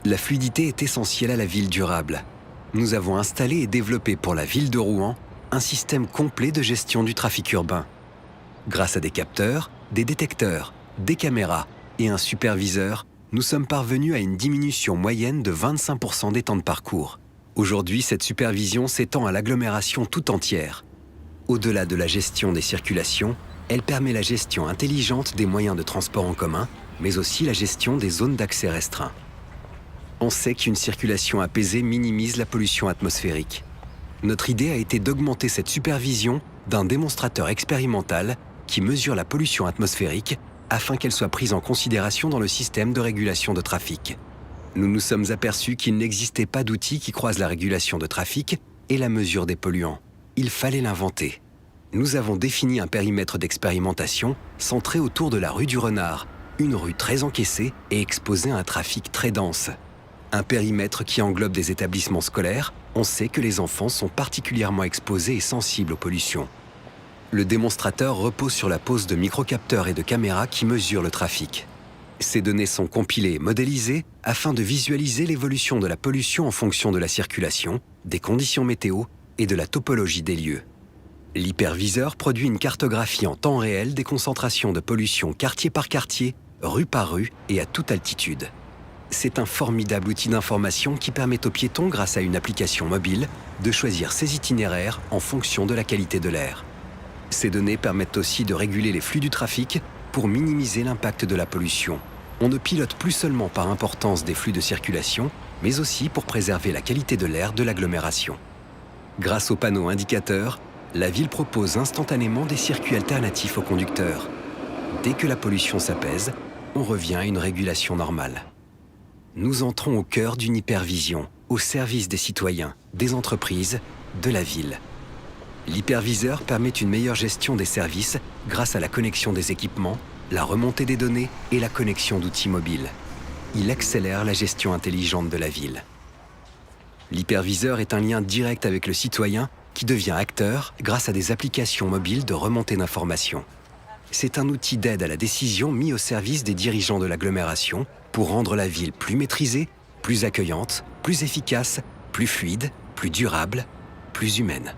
La fluidité est essentielle à la ville durable. Nous avons installé et développé pour la ville de Rouen un système complet de gestion du trafic urbain. Grâce à des capteurs, des détecteurs, des caméras et un superviseur, nous sommes parvenus à une diminution moyenne de 25% des temps de parcours. Aujourd'hui, cette supervision s'étend à l'agglomération tout entière. Au-delà de la gestion des circulations, elle permet la gestion intelligente des moyens de transport en commun, mais aussi la gestion des zones d'accès restreints. On sait qu'une circulation apaisée minimise la pollution atmosphérique. Notre idée a été d'augmenter cette supervision d'un démonstrateur expérimental qui mesure la pollution atmosphérique afin qu'elle soit prise en considération dans le système de régulation de trafic. Nous nous sommes aperçus qu'il n'existait pas d'outil qui croise la régulation de trafic et la mesure des polluants. Il fallait l'inventer. Nous avons défini un périmètre d'expérimentation centré autour de la rue du Renard, une rue très encaissée et exposée à un trafic très dense. Un périmètre qui englobe des établissements scolaires, on sait que les enfants sont particulièrement exposés et sensibles aux pollutions. Le démonstrateur repose sur la pose de microcapteurs et de caméras qui mesurent le trafic. Ces données sont compilées et modélisées afin de visualiser l'évolution de la pollution en fonction de la circulation, des conditions météo et de la topologie des lieux. L'hyperviseur produit une cartographie en temps réel des concentrations de pollution quartier par quartier, rue par rue et à toute altitude. C'est un formidable outil d'information qui permet aux piétons, grâce à une application mobile, de choisir ses itinéraires en fonction de la qualité de l'air. Ces données permettent aussi de réguler les flux du trafic pour minimiser l'impact de la pollution. On ne pilote plus seulement par importance des flux de circulation, mais aussi pour préserver la qualité de l'air de l'agglomération. Grâce aux panneaux indicateurs, la ville propose instantanément des circuits alternatifs aux conducteurs. Dès que la pollution s'apaise, on revient à une régulation normale. Nous entrons au cœur d'une hypervision, au service des citoyens, des entreprises, de la ville. L'hyperviseur permet une meilleure gestion des services grâce à la connexion des équipements, la remontée des données et la connexion d'outils mobiles. Il accélère la gestion intelligente de la ville. L'hyperviseur est un lien direct avec le citoyen qui devient acteur grâce à des applications mobiles de remontée d'informations. C'est un outil d'aide à la décision mis au service des dirigeants de l'agglomération pour rendre la ville plus maîtrisée, plus accueillante, plus efficace, plus fluide, plus durable, plus humaine.